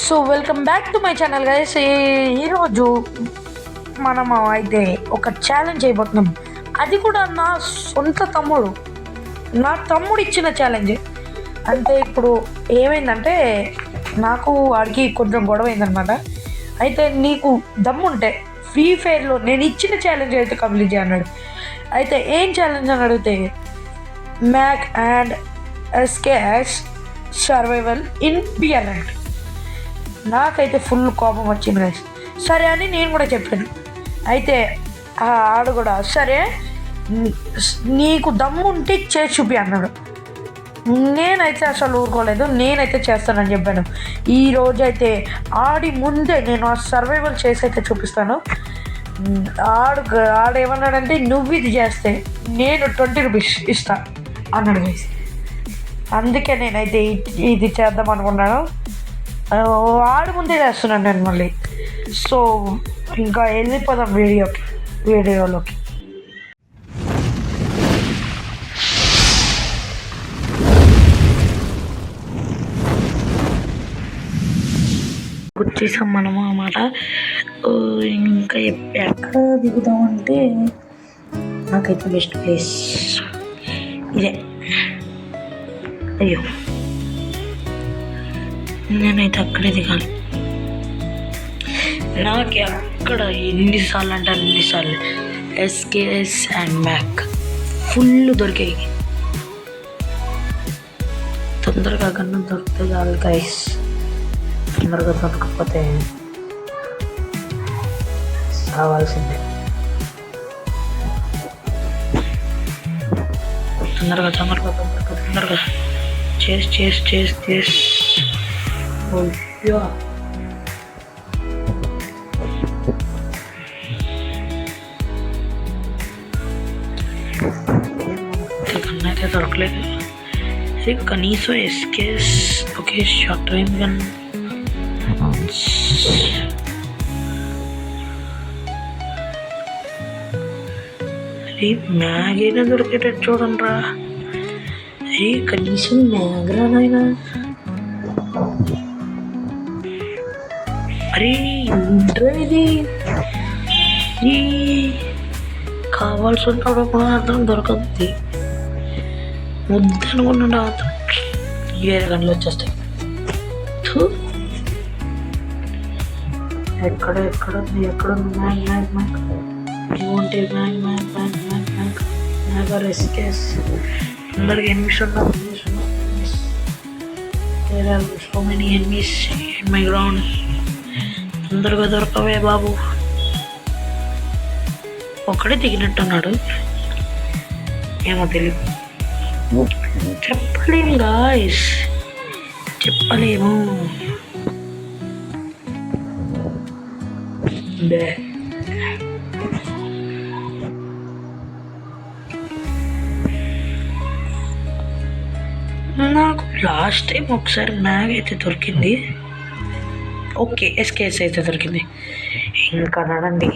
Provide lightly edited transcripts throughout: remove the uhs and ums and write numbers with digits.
So welcome back to my channel guys. ఈరోజు మనము అయితే ఒక ఛాలెంజ్ చేయబోతున్నాం. అది కూడా నా సొంత తమ్ముడు, నా తమ్ముడు ఇచ్చిన ఛాలెంజ్. అంటే ఇప్పుడు ఏమైందంటే నాకు వాడికి కొంచెం గొడవ అయిందనమాట. అయితే నీకు దమ్ముంటే ఫ్రీ ఫైర్లో నేను ఇచ్చిన ఛాలెంజ్ అయితే కంప్లీట్ చేయన్నాడు. అయితే ఏం ఛాలెంజ్ అని అడిగితే Mac and SKS survival in Bearland. నాకైతే ఫుల్ కోపం వచ్చింది గైస్. సరే అని నేను కూడా చెప్పాను. అయితే ఆడు కూడా సరే నీకు దమ్ము ఉంటే చేసి చూపి అన్నాడు. నేనైతే అసలు ఊరుకోలేదు, నేనైతే చేస్తానని చెప్పాను. ఈరోజు అయితే ఆడి ముందే నేను ఆ సర్వైవల్ చేసి అయితే చూపిస్తాను. ఆడు ఏమన్నాడంటే నువ్వు ఇది చేస్తే నేను 20 రూపీస్ ఇస్తా అన్నాడు గైస్. అందుకే నేనైతే ఇది చేద్దాం అనుకున్నాను. ఆడు ముందే చేస్తున్నాను నేను మళ్ళీ. సో ఇంకా వెళ్ళిపోదాం వీడియోలోకి. వచ్చేసాం మనము అన్నమాట. ఇంకా ఎక్కడ దిగుదామంటే నాకైతే బెస్ట్ ప్లేస్ ఇదే. అయ్యో నేనైతే అక్కడే దిగాలి. నాకు అక్కడ ఎన్నిసార్లు అంటే అన్నిసార్లు ఎస్కేఎస్ అండ్ మ్యాక్ ఫుల్ దొరికాయి. తొందరగా కన్నా దొరికితే చాలు గైస్. తొందరగా దొరకకపోతే రావాల్సిందే. తొందరగా తొందరగా తొందరగా తొందరగా చేసి కన్నా అయితే దొరకలేదు. కనీసం SKS okay short range gun mag అయినా దొరికేటట్టు చూడండి రా. కనీసం మ్యాగ్ రానైనా. అరే ఇంట్రా ఇది కావాల్సినప్పుడు మాత్రం దొరకద్ది. వద్దనుకున్నాడు అతను. వేరే గంటలు వచ్చేస్తాయి. ఎక్కడుంది మ్యాగ్ మ్యాగ్ మ్యాగ్ ఏమంటే మ్యాగ్ మ్యాగ్ మ్యాగ్ మ్యాగ్ మ్యాగ్ మ్యాగ్ ఆర్ ఎస్కేస్. అందరికి ఎనిమిస్ ఉన్నారు. There are so many enemies in my ground. తొందరగా దొరకవే బాబు. ఒక్కడే దిగినట్టున్నాడు, ఏమో తెలియదు. చెప్పలేము గాయస్, చెప్పలేము. నాకు లాస్ట్ టైం ఒకసారి మ్యాగ్ అయితే దొరికింది. ఓకే ఎస్కేఎస్ అయితే దొరికింది. ఇంకా నడండి.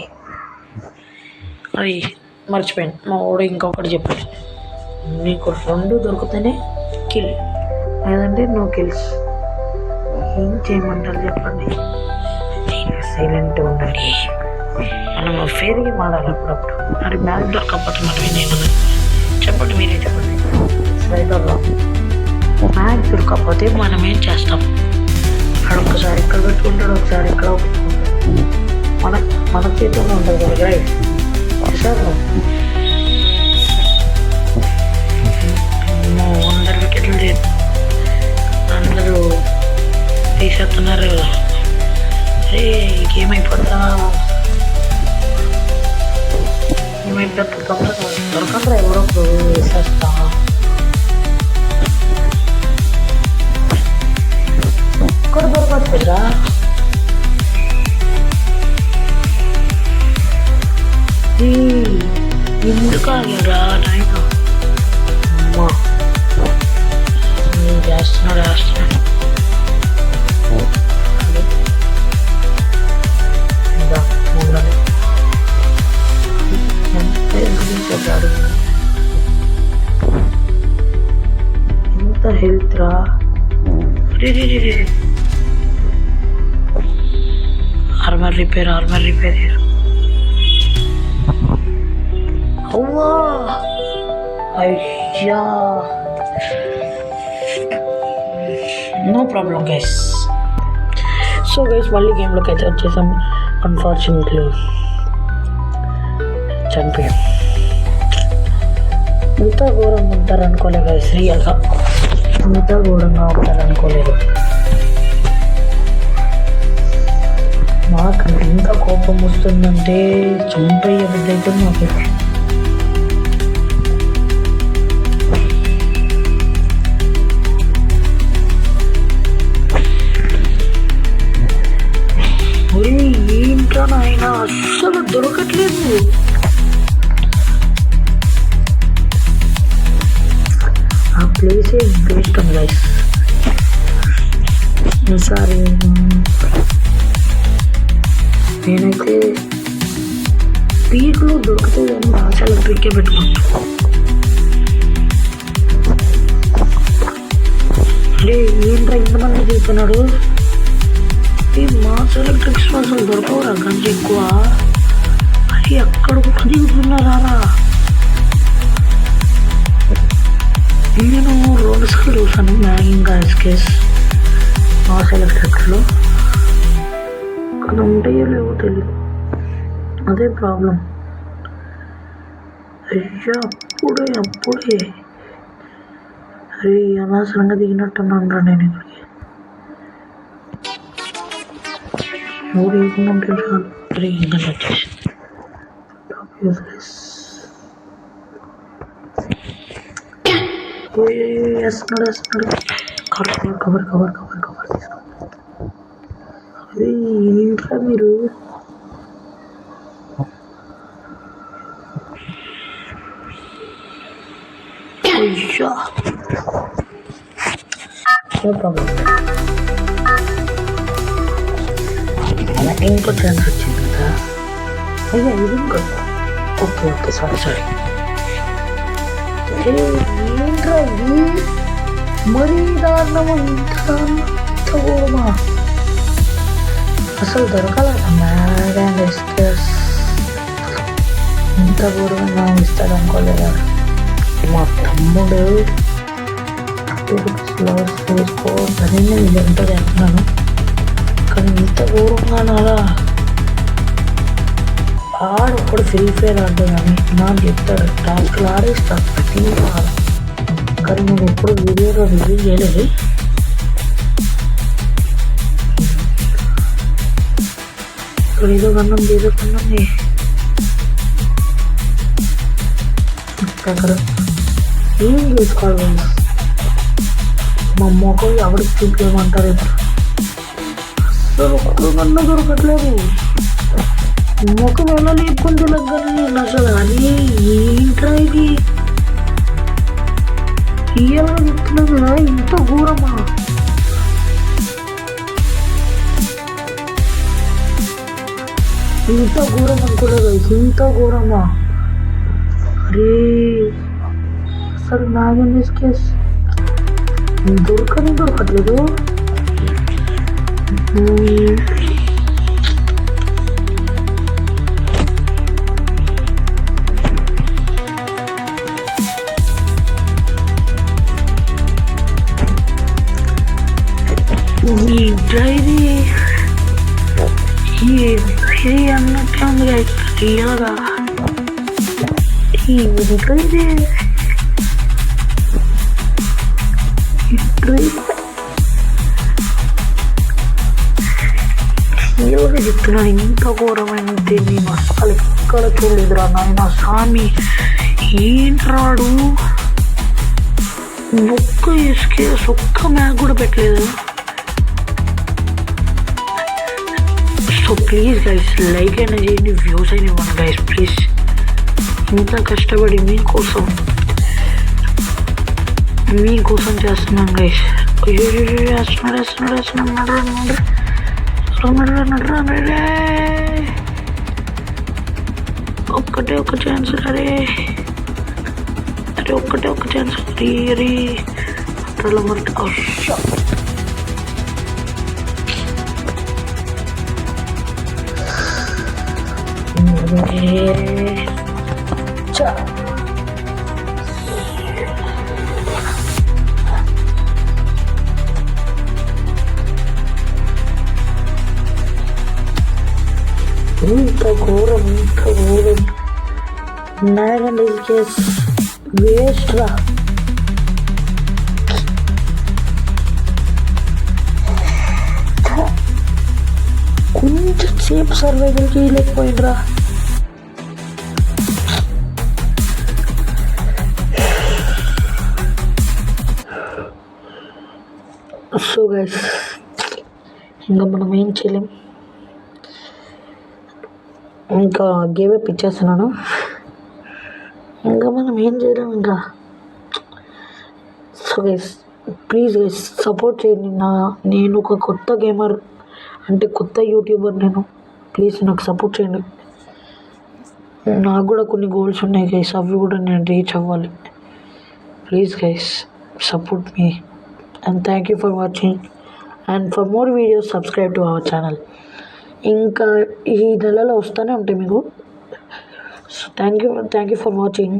అది మర్చిపోయాను, మా వాడు ఇంకొకటి చెప్పాడు, నీకు 2 దొరికితేనే కిల్, లేదంటే నో కిల్స్. ఏం చేయమంటారు చెప్పండి. సైలెంట్గా ఉండండి. మనం ఫేర్ గేమ్ ఆడాలి అప్పుడప్పుడు. అది మ్యాగ్ దొరకకపోతే మనం ఏమన్నా చెప్పండి, మీరే చెప్పండి. సైడ్లో మ్యాగ్ దొరకకపోతే మనం ఏం చేస్తాం? ఒకసారి ఇక్కడ పెట్టుకుంటాడు, ఒకసారి ఇక్కడ పెట్టుకుంటాడు. మన చేతుల్లో ఉంటుంది కదా రైట్ సార్. అందరు వికెట్లు లేదు, అందరూ తీసేస్తున్నారు కదా. అరే ఏమైపోతా దొరకండి ఎవరో వేసేస్తా. ఇక్కడ దొరకట్లేదురా. ఎందుకు ఆగారా నైట్? అమ్మా చేస్తున్నాడు. ఎంత హెల్త్ రా. ఆర్మర్ రిపేర్ అవ్వా అయ్యా no problem guys. So guys మళ్ళీ గేమ్లోకి అయితే వచ్చేసాం. అన్ఫార్చునేట్లీ చనిపోయాం. ఇంత ఘోరంగా ఉంటారు అనుకోలేదు గైస్, రియల్గా ఇంత ఘోరంగా ఉంటారు అనుకోలేదు. మాకంటే ఇంత కోపం వస్తుందంటే చంపయ్యే బిడ్డైతే మాకైతే. ఏంటో నాయన అస్సలు దొరకట్లేదు. ఆ ప్లేసే వేస్ట్ ఉంది గైస్. ఈసారి నేనైతే పీక్లో దొరికితే కానీ అసలు పీకే పెట్టుకుంటా. అంటే ఏంట్రా ఇంతమంది చేస్తున్నాడు. ఈ మాస్ ఎలక్ట్రిక్స్ అసలు దొరకవురా గంజ ఎక్కువ. అది ఎక్కడ దిగుతున్నారా. నేను 2 స్కిల్ చూసాను మ్యాగింగ్ ఎస్కేస్ మాస్ ఎలక్ట్రిక్స్లో. అది ఉంటాయో లేవో తెలియదు, అదే ప్రాబ్లం. అయ్యా అప్పుడే అరే అనవసరంగా దిగినట్టున్నాను రా నేను ఇక్కడికి. ఎవరు ఏకుండా ఉంటే చాలు. అరే ఇంకా వచ్చేసి వేస్తున్నాడు. కవర్ తీసుకో. అదే ఏంట్రా మీరు. అయ్యా నో ప్రాబ్లం. అలా ఇంకో ఛాన్స్ వచ్చింది కదా. అయ్యా ఇది ఇంకో. Okay sorry. ఏంట్రా ఇది మరీ దారుణమా. ఇంత ఘోరమా. అసలు దొరకాలన్నా ఎస్కేస్ ఇంత ఘోరంగా ఇస్తాడు అనుకోలేదా. మా తమ్ముడు వేసుకోవద్దని నేను ఇదంతా చేస్తున్నాను, కానీ ఇంత ఘోరంగా నాలా. ఆడొక్కడు ఫ్రీ ఫైర్ ఆడదు కానీ నాకు చెప్తాడు టాస్క్లు ఆడేస్తాను ప్రతి వారం. కానీ నేను ఎప్పుడు వీడియోలో రివ్యూ చేయలేదు. ఇక్కడ ఏదో కన్నండి అక్కడ ఏం చేసుకోవాలి. మా మొక్కలు ఎవరికి చూపించమంటారు ఇప్పుడు. అసలు ఒక్కరు కన్నా దొరకట్లేదు. ముఖం ఎలా లేపుకొని తెలియదు అసలు. అది ఏంట్రా ఇది ఇయ్యాలని చెప్తున్నా కదా. ఇంత ఘోరమా. ఇంత ఘోరం అనుకోలేదు. ఇంత ఘోరమా. అరే అసలు మ్యాగనీస్ కేస్ దొరకట్లేదు. ఇది అన్నట్టు ఉంది రియల్గా. రియల్గా చెప్తున్నాను. ఇంత ఘోరమైనది నేను అసలు ఎక్కడ చూడలేదురా నాయన స్వామి. ఏంట్రాడు ఒక్క ఎస్కేస్ ఒక్క మ్యాగ్ కూడా పెట్టలేదు. సో ప్లీజ్ గైస్ లైక్ అయినా చేయండి, వ్యూస్ అయినా ఇవ్వండి గైస్ ప్లీజ్. ఇంత కష్టపడి మీకోసం చేస్తున్నాను గైస్. ఒక్కటే ఒక ఛాన్స్ అరే ఒక్కటే ఒక ఛాన్స్ అరే అట్లా మరి. ఇంత ఘోరం నాయకండి కేసు వేస్ట్ రా. కొంచెం సేపు సర్వైవల్ చేయలేకపోయిండ్రా. సో గైస్ ఇంకా మనం ఏం చేయలేం, ఇంకా గేవే పిచ్చేస్తున్నాను. ఇంకా మనం ఏం చేయలేం ఇంకా. So guys please guys support చేయండి. నేను ఒక కొత్త గేమర్, అంటే కొత్త యూట్యూబర్ నేను. ప్లీజ్ నాకు సపోర్ట్ చేయండి. నాకు కూడా కొన్ని గోల్స్ ఉన్నాయి గైస్, అవి కూడా నేను రీచ్ అవ్వాలి. Please guys support me and thank you for watching and for more videos subscribe to our channel. ఇంకా ఈ నెలలో వస్తూనే ఉంటాయి మీకు. Thank you for watching.